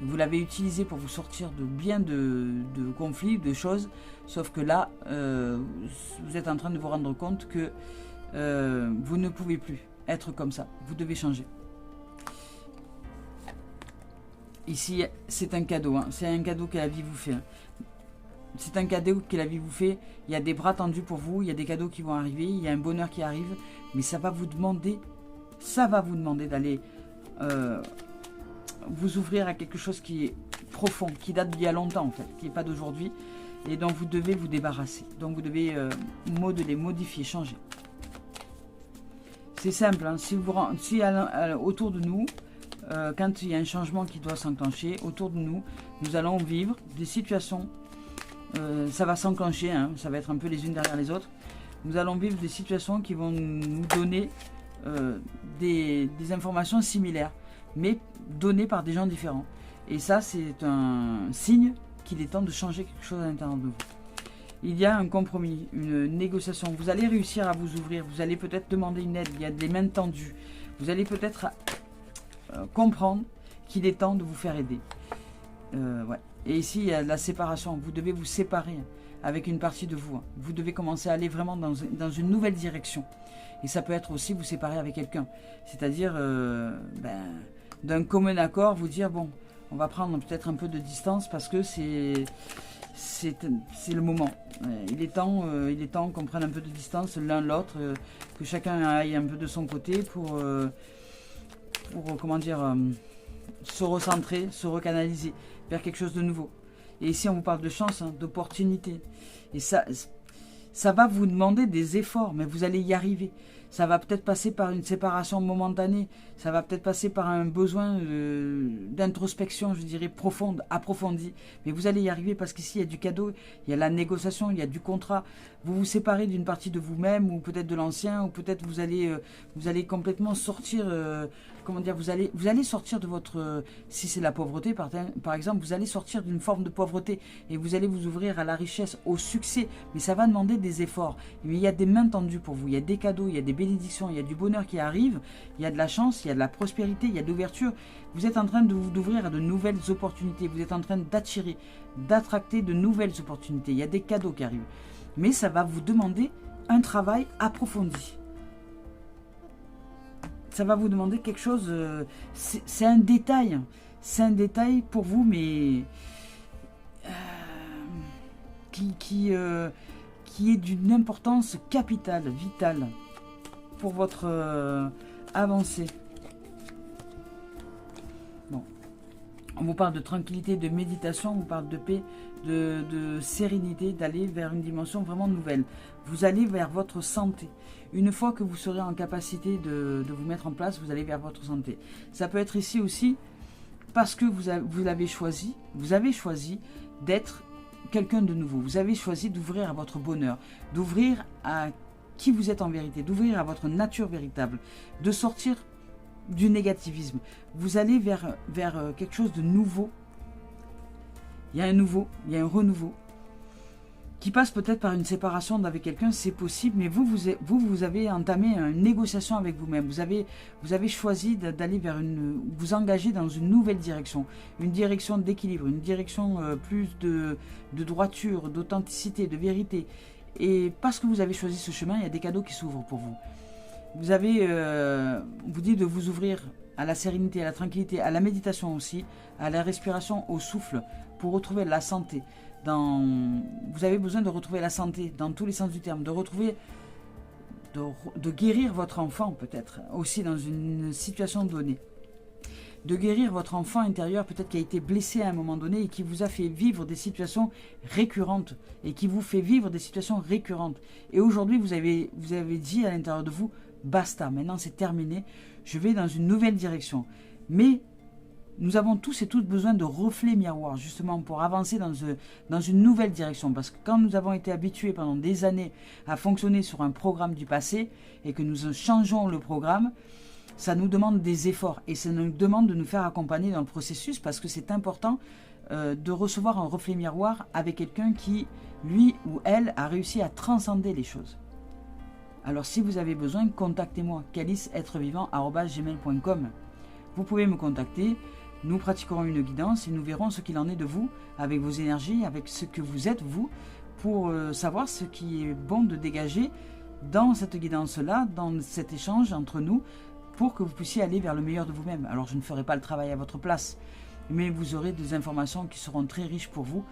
Vous l'avez utilisé pour vous sortir de bien de conflits, de choses, sauf que là, vous êtes en train de vous rendre compte que vous ne pouvez plus être comme ça. Vous devez changer. Ici, c'est un cadeau. Hein. C'est un cadeau que la vie vous fait. Hein. C'est un cadeau que la vie vous fait. Il y a des bras tendus pour vous. Il y a des cadeaux qui vont arriver. Il y a un bonheur qui arrive. Mais ça va vous demander d'aller vous ouvrir à quelque chose qui est profond, qui date d'il y a longtemps en fait, qui n'est pas d'aujourd'hui, et dont vous devez vous débarrasser. Donc vous devez modeler, modifier, changer. C'est simple, hein. Si autour de nous, quand il y a un changement qui doit s'enclencher, autour de nous, nous allons vivre des situations, ça va s'enclencher, hein, ça va être un peu les unes derrière les autres, nous allons vivre des situations qui vont nous donner des informations similaires, mais données par des gens différents. Et ça, c'est un signe qu'il est temps de changer quelque chose à l'intérieur de vous. Il y a un compromis, une négociation. Vous allez réussir à vous ouvrir. Vous allez peut-être demander une aide. Il y a des mains tendues. Vous allez peut-être comprendre qu'il est temps de vous faire aider. Ouais. Et ici, il y a la séparation. Vous devez vous séparer avec une partie de vous. Vous devez commencer à aller vraiment dans une nouvelle direction. Et ça peut être aussi vous séparer avec quelqu'un. C'est-à-dire, d'un commun accord, vous dire, bon, on va prendre peut-être un peu de distance parce que c'est le moment. Il est temps qu'on prenne un peu de distance l'un l'autre, que chacun aille un peu de son côté pour comment dire, se recentrer, se recanaliser vers quelque chose de nouveau. Et ici, on vous parle de chance, hein, d'opportunité. Et ça va vous demander des efforts, mais vous allez y arriver. Ça va peut-être passer par une séparation momentanée. Ça va peut-être passer par un besoin d'introspection, je dirais, profonde, approfondie. Mais vous allez y arriver parce qu'ici, il y a du cadeau, il y a la négociation, il y a du contrat. Vous vous séparez d'une partie de vous-même ou peut-être de l'ancien, ou peut-être vous allez complètement sortir... comment dire, vous allez sortir de votre... si c'est la pauvreté, par exemple, vous allez sortir d'une forme de pauvreté et vous allez vous ouvrir à la richesse, au succès. Mais ça va demander des efforts. Mais il y a des mains tendues pour vous, il y a des cadeaux, il y a des bénédictions, il y a du bonheur qui arrive, il y a de la chance, il y a de la prospérité, il y a de l'ouverture. Vous êtes en train de vous ouvrir à de nouvelles opportunités. Vous êtes en train d'attirer, d'attracter de nouvelles opportunités. Il y a des cadeaux qui arrivent. Mais ça va vous demander un travail approfondi. Ça va vous demander quelque chose, c'est un détail. C'est un détail pour vous, mais qui est d'une importance capitale, vitale, pour votre avancée. Bon. On vous parle de tranquillité, de méditation, on vous parle de paix, de sérénité, d'aller vers une dimension vraiment nouvelle. Vous allez vers votre santé. Une fois que vous serez en capacité de vous mettre en place, vous allez vers votre santé. Ça peut être ici aussi parce que vous avez choisi d'être quelqu'un de nouveau. Vous avez choisi d'ouvrir à votre bonheur, d'ouvrir à qui vous êtes en vérité, d'ouvrir à votre nature véritable, de sortir du négativisme. Vous allez vers quelque chose de nouveau. Il y a un renouveau qui passe peut-être par une séparation avec quelqu'un, c'est possible, mais vous avez entamé une négociation avec vous-même. Vous avez choisi d'aller vous engager dans une nouvelle direction, une direction d'équilibre, une direction plus de droiture, d'authenticité, de vérité. Et parce que vous avez choisi ce chemin, il y a des cadeaux qui s'ouvrent pour vous. Vous dites de vous ouvrir à la sérénité, à la tranquillité, à la méditation aussi, à la respiration, au souffle, pour retrouver la santé. Vous avez besoin de retrouver la santé dans tous les sens du terme, de retrouver, de guérir votre enfant peut-être, aussi dans une situation donnée. De guérir votre enfant intérieur, peut-être qui a été blessé à un moment donné et qui vous a fait vivre des situations récurrentes. Et qui vous fait vivre des situations récurrentes. Et aujourd'hui, vous avez dit à l'intérieur de vous, basta, maintenant c'est terminé, je vais dans une nouvelle direction. Mais nous avons tous et toutes besoin de reflets miroirs, justement, pour avancer dans une nouvelle direction. Parce que quand nous avons été habitués pendant des années à fonctionner sur un programme du passé, et que nous changeons le programme, ça nous demande des efforts et ça nous demande de nous faire accompagner dans le processus parce que c'est important de recevoir un reflet miroir avec quelqu'un qui, lui ou elle, a réussi à transcender les choses. Alors si vous avez besoin, contactez-moi, caliceêtrevivant@gmail.com. Vous pouvez me contacter, nous pratiquerons une guidance et nous verrons ce qu'il en est de vous, avec vos énergies, avec ce que vous êtes vous, pour savoir ce qui est bon de dégager dans cette guidance-là, dans cet échange entre nous, pour que vous puissiez aller vers le meilleur de vous-même. Alors je ne ferai pas le travail à votre place, mais vous aurez des informations qui seront très riches pour vous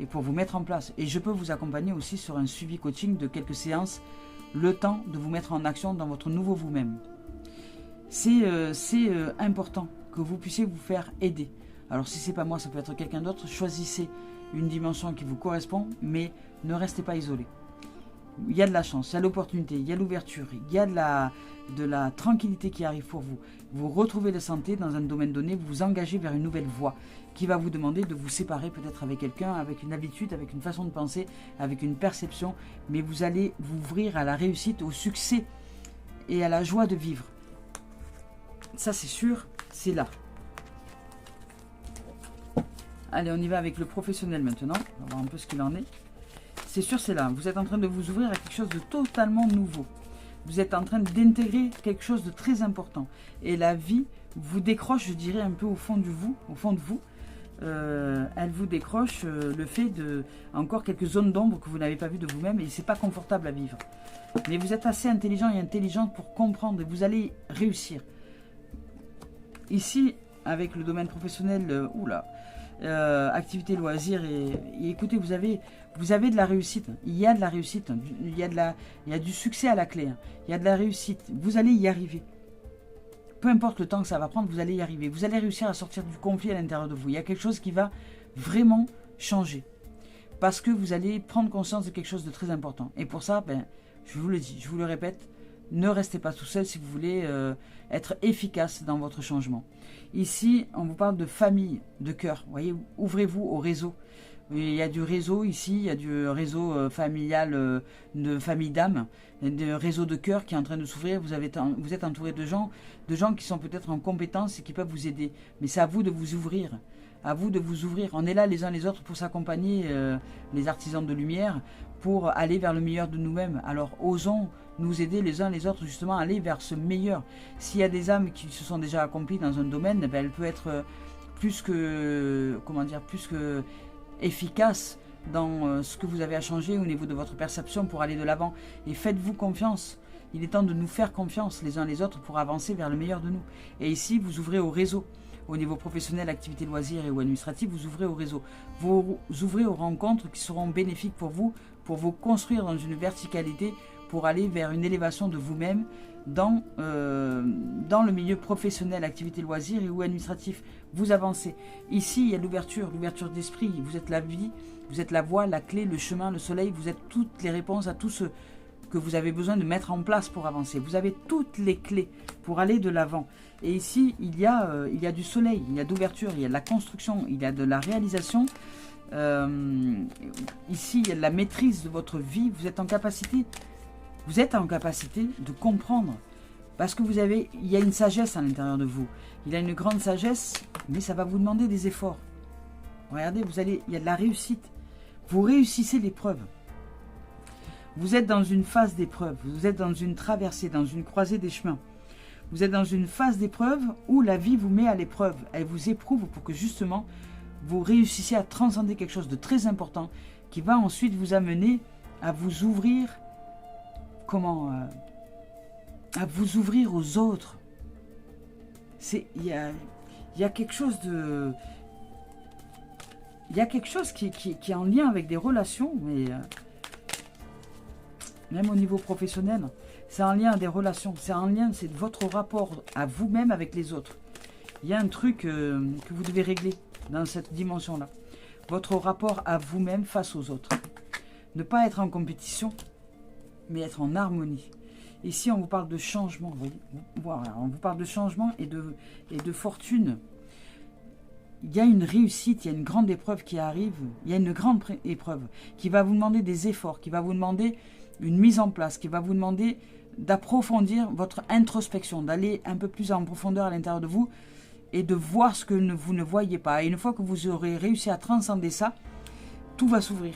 et pour vous mettre en place. Et je peux vous accompagner aussi sur un suivi coaching de quelques séances, le temps de vous mettre en action dans votre nouveau vous-même. C'est important que vous puissiez vous faire aider. Alors si ce n'est pas moi, ça peut être quelqu'un d'autre. Choisissez une dimension qui vous correspond, mais ne restez pas isolé. Il y a de la chance, il y a l'opportunité, il y a l'ouverture, il y a de la tranquillité qui arrive pour vous. Vous retrouvez la santé dans un domaine donné, vous vous engagez vers une nouvelle voie qui va vous demander de vous séparer peut-être avec quelqu'un, avec une habitude, avec une façon de penser, avec une perception, mais vous allez vous ouvrir à la réussite, au succès et à la joie de vivre. Ça c'est sûr, c'est là. Allez, on y va avec le professionnel maintenant, on va voir un peu ce qu'il en est. C'est sûr, c'est là. Vous êtes en train de vous ouvrir à quelque chose de totalement nouveau. Vous êtes en train d'intégrer quelque chose de très important. Et la vie vous décroche, je dirais, un peu au fond de vous. Elle vous décroche le fait de encore quelques zones d'ombre que vous n'avez pas vues de vous-même. Et c'est pas confortable à vivre. Mais vous êtes assez intelligent et intelligente pour comprendre. Et vous allez réussir. Ici, avec le domaine professionnel, activité, loisirs et écoutez, vous avez de la réussite, il y a de la réussite, il y a du succès à la clé, il y a de la réussite, vous allez y arriver. Peu importe le temps que ça va prendre, vous allez y arriver. Vous allez réussir à sortir du conflit à l'intérieur de vous. Il y a quelque chose qui va vraiment changer. Parce que vous allez prendre conscience de quelque chose de très important. Et pour ça, je vous le dis, je vous le répète, ne restez pas tout seul si vous voulez être efficace dans votre changement. Ici, on vous parle de famille, de cœur. Vous voyez, ouvrez-vous au réseau. Il y a du réseau ici, il y a du réseau familial de famille d'âme, de réseau de cœur qui est en train de s'ouvrir. Vous êtes entouré de gens qui sont peut-être en compétence et qui peuvent vous aider. Mais c'est à vous de vous ouvrir. À vous de vous ouvrir. On est là les uns les autres pour s'accompagner, les artisans de lumière, pour aller vers le meilleur de nous-mêmes. Alors osons nous aider les uns les autres justement à aller vers ce meilleur. S'il y a des âmes qui se sont déjà accomplies dans un domaine, elle peut être plus que efficace dans ce que vous avez à changer au niveau de votre perception pour aller de l'avant. Et faites-vous confiance. Il est temps de nous faire confiance les uns les autres pour avancer vers le meilleur de nous. Et ici, vous ouvrez au réseau. Au niveau professionnel, activité loisirs et ou administratif, vous ouvrez au réseau. Vous ouvrez aux rencontres qui seront bénéfiques pour vous construire dans une verticalité, pour aller vers une élévation de vous-même dans le milieu professionnel, activité loisirs et ou administratif. Vous avancez. Ici, il y a l'ouverture d'esprit. Vous êtes la vie, vous êtes la voie, la clé, le chemin, le soleil. Vous êtes toutes les réponses à tout ce que vous avez besoin de mettre en place pour avancer. Vous avez toutes les clés pour aller de l'avant. Et ici, il y a du soleil, il y a d'ouverture, il y a de la construction, il y a de la réalisation. Ici, il y a de la maîtrise de votre vie. Vous êtes en capacité de comprendre. Parce que il y a une sagesse à l'intérieur de vous. Il y a une grande sagesse, mais ça va vous demander des efforts. Regardez, il y a de la réussite. Vous réussissez l'épreuve. Vous êtes dans une phase d'épreuve. Vous êtes dans une traversée, dans une croisée des chemins. Vous êtes dans une phase d'épreuve où la vie vous met à l'épreuve. Elle vous éprouve pour que justement, vous réussissiez à transcender quelque chose de très important qui va ensuite vous amener à vous ouvrir. À vous ouvrir aux autres. Il y a quelque chose de... il y a quelque chose qui est en lien avec des relations, mais même au niveau professionnel, c'est en lien avec des relations, c'est en lien, c'est votre rapport à vous-même avec les autres. Il y a un truc que vous devez régler dans cette dimension-là. Votre rapport à vous-même face aux autres. Ne pas être en compétition, mais être en harmonie. Ici, on vous parle de changement. Vous voyez, voilà, on vous parle de changement et de fortune. Il y a une réussite, il y a une grande épreuve qui arrive. Il y a une grande épreuve qui va vous demander des efforts, qui va vous demander une mise en place, qui va vous demander d'approfondir votre introspection, d'aller un peu plus en profondeur à l'intérieur de vous et de voir ce que vous ne voyez pas. Et une fois que vous aurez réussi à transcender ça, tout va s'ouvrir.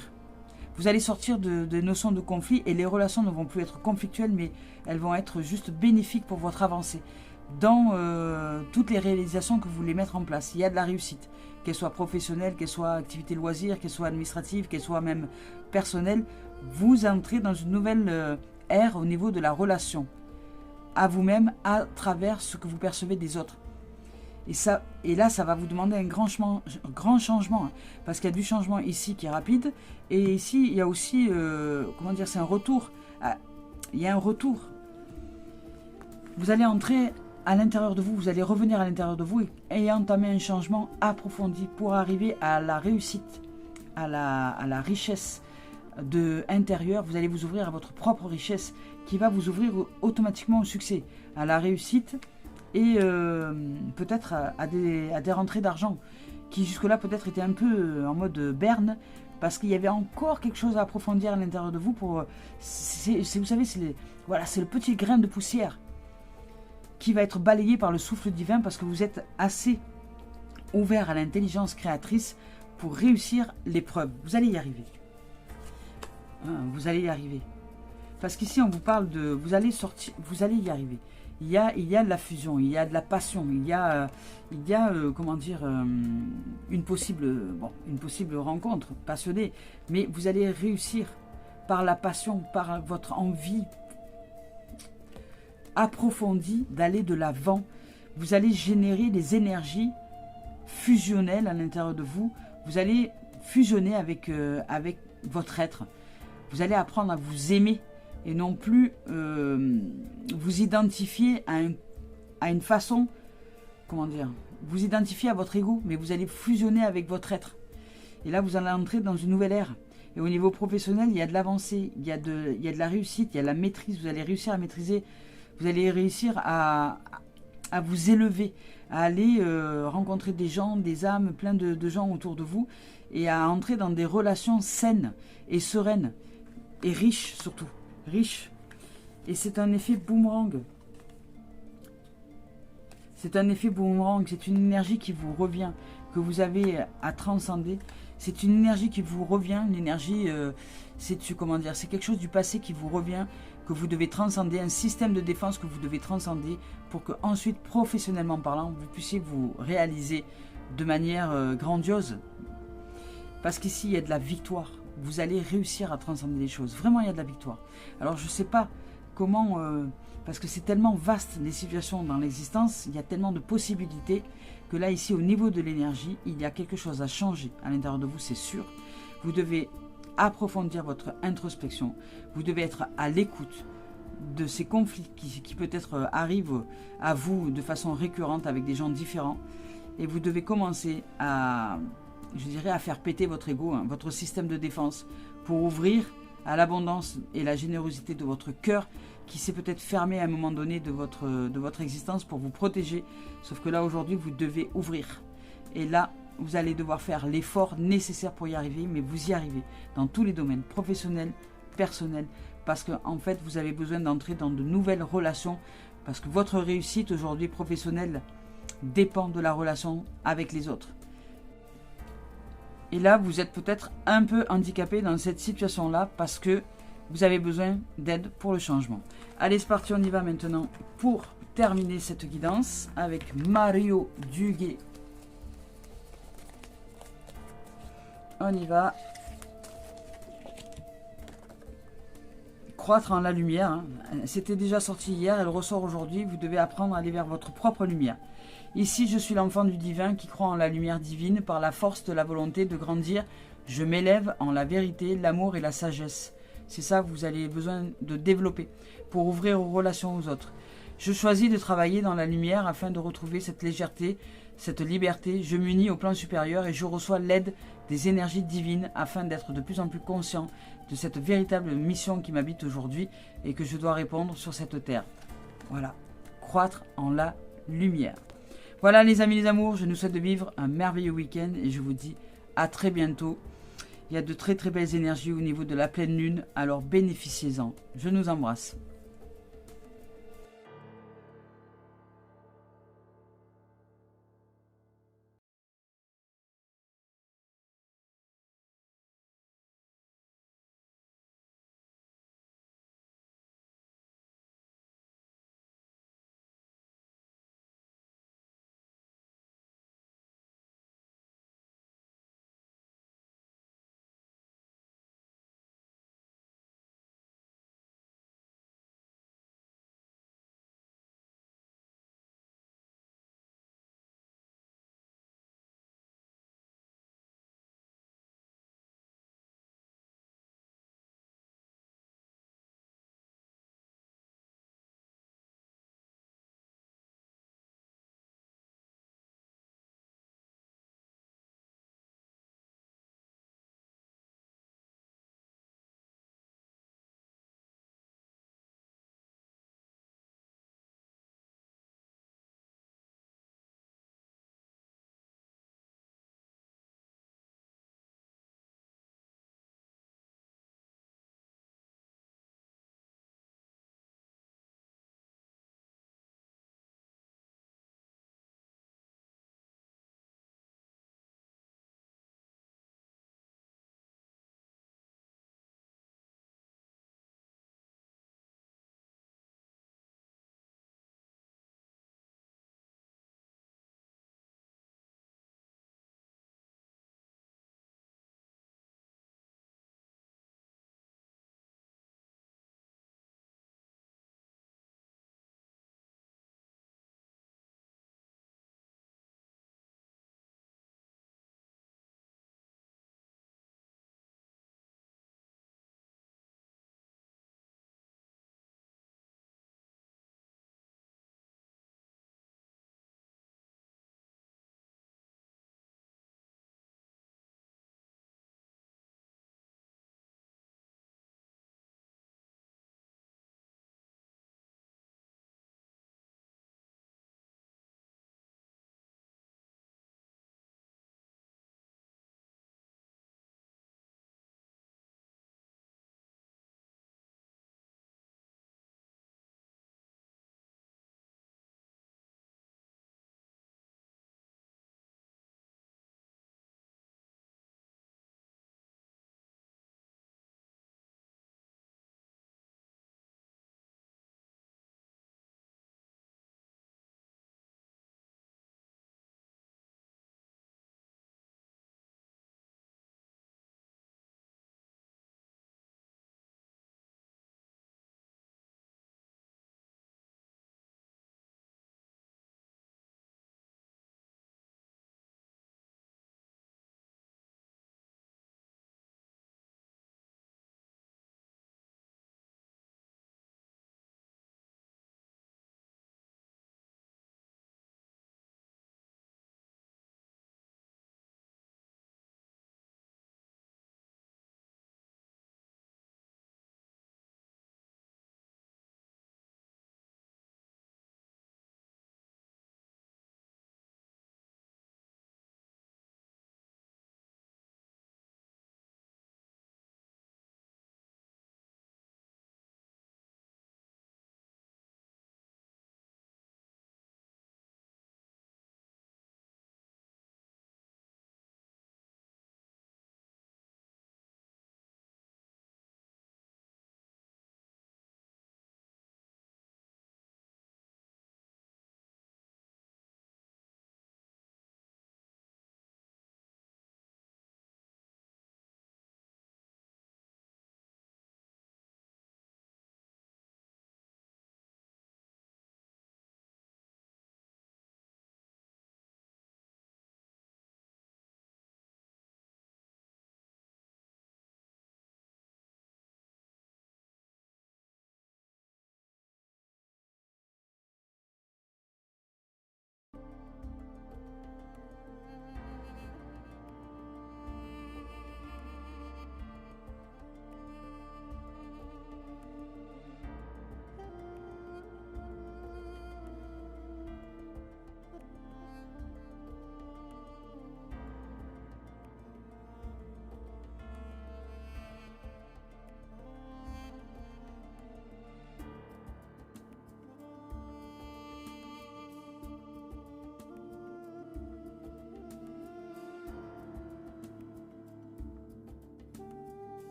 Vous allez sortir de notions de conflit et les relations ne vont plus être conflictuelles, mais elles vont être juste bénéfiques pour votre avancée. Dans toutes les réalisations que vous voulez mettre en place, il y a de la réussite, qu'elle soit professionnelle, qu'elle soit activité loisir, qu'elle soit administrative, qu'elle soit même personnelle. Vous entrez dans une nouvelle ère au niveau de la relation à vous-même à travers ce que vous percevez des autres. Et là, ça va vous demander un grand changement, hein, parce qu'il y a du changement ici qui est rapide, et ici, il y a aussi, comment dire, c'est un retour. Il y a un retour. Vous allez entrer à l'intérieur de vous, vous allez revenir à l'intérieur de vous et entamer un changement approfondi pour arriver à la réussite, à la richesse intérieure. Vous allez vous ouvrir à votre propre richesse qui va vous ouvrir automatiquement au succès, à la réussite, et peut-être à des rentrées d'argent qui jusque-là peut-être étaient un peu en mode berne, parce qu'il y avait encore quelque chose à approfondir à l'intérieur de vous. Vous savez, c'est le petit grain de poussière qui va être balayé par le souffle divin, parce que vous êtes assez ouvert à l'intelligence créatrice pour réussir l'épreuve. Vous allez y arriver. Vous allez y arriver. Parce qu'ici, on vous parle de... Vous allez y arriver. Il y a de la fusion, il y a de la passion, il y a comment dire, une possible rencontre passionnée. Mais vous allez réussir par la passion, par votre envie approfondie d'aller de l'avant. Vous allez générer des énergies fusionnelles à l'intérieur de vous. Vous allez fusionner avec votre être. Vous allez apprendre à vous aimer et non plus vous identifier à une façon, comment dire, vous identifier à votre ego, mais vous allez fusionner avec votre être. Et là, vous allez entrer dans une nouvelle ère. Et au niveau professionnel, il y a de l'avancée, il y a de la réussite, il y a de la maîtrise. Vous allez réussir à maîtriser, vous allez réussir à vous élever, à aller rencontrer des gens, des âmes, plein de gens autour de vous, et à entrer dans des relations saines et sereines, et riches surtout. Riche. Et c'est un effet boomerang. C'est un effet boomerang. C'est une énergie qui vous revient, que vous avez à transcender. C'est une énergie qui vous revient. L'énergie, c'est quelque chose du passé qui vous revient, que vous devez transcender, un système de défense que vous devez transcender pour que ensuite, professionnellement parlant, vous puissiez vous réaliser de manière grandiose. Parce qu'ici, il y a de la victoire. Vous allez réussir à transcender les choses. Vraiment, il y a de la victoire. Alors, je ne sais pas comment... parce que c'est tellement vaste, les situations dans l'existence, il y a tellement de possibilités, que là, ici, au niveau de l'énergie, il y a quelque chose à changer à l'intérieur de vous, c'est sûr. Vous devez approfondir votre introspection. Vous devez être à l'écoute de ces conflits qui peut-être arrivent à vous de façon récurrente avec des gens différents. Et vous devez commencer à... je dirais à faire péter votre ego, hein, votre système de défense, pour ouvrir à l'abondance et la générosité de votre cœur, qui s'est peut-être fermé à un moment donné de votre existence pour vous protéger. Sauf que là, aujourd'hui, vous devez ouvrir. Et là, vous allez devoir faire l'effort nécessaire pour y arriver, mais vous y arrivez dans tous les domaines, professionnels, personnels, parce qu'en fait, vous avez besoin d'entrer dans de nouvelles relations, parce que votre réussite aujourd'hui professionnelle dépend de la relation avec les autres. Et là, vous êtes peut-être un peu handicapé dans cette situation-là parce que vous avez besoin d'aide pour le changement. Allez, c'est parti, on y va maintenant pour terminer cette guidance avec Mario Duguay. On y va. Croître en la lumière. Hein. C'était déjà sorti hier, elle ressort aujourd'hui. Vous devez apprendre à aller vers votre propre lumière. Ici, je suis l'enfant du divin qui croit en la lumière divine par la force de la volonté de grandir. Je m'élève en la vérité, l'amour et la sagesse. C'est ça que vous avez besoin de développer pour ouvrir aux relations aux autres. Je choisis de travailler dans la lumière afin de retrouver cette légèreté, cette liberté. Je m'unis au plan supérieur et je reçois l'aide des énergies divines afin d'être de plus en plus conscient de cette véritable mission qui m'habite aujourd'hui et que je dois répondre sur cette terre. Voilà, croître en la lumière. Voilà les amis, les amours, je nous souhaite de vivre un merveilleux week-end et je vous dis à très bientôt. Il y a de très très belles énergies au niveau de la pleine lune, alors bénéficiez-en. Je nous embrasse.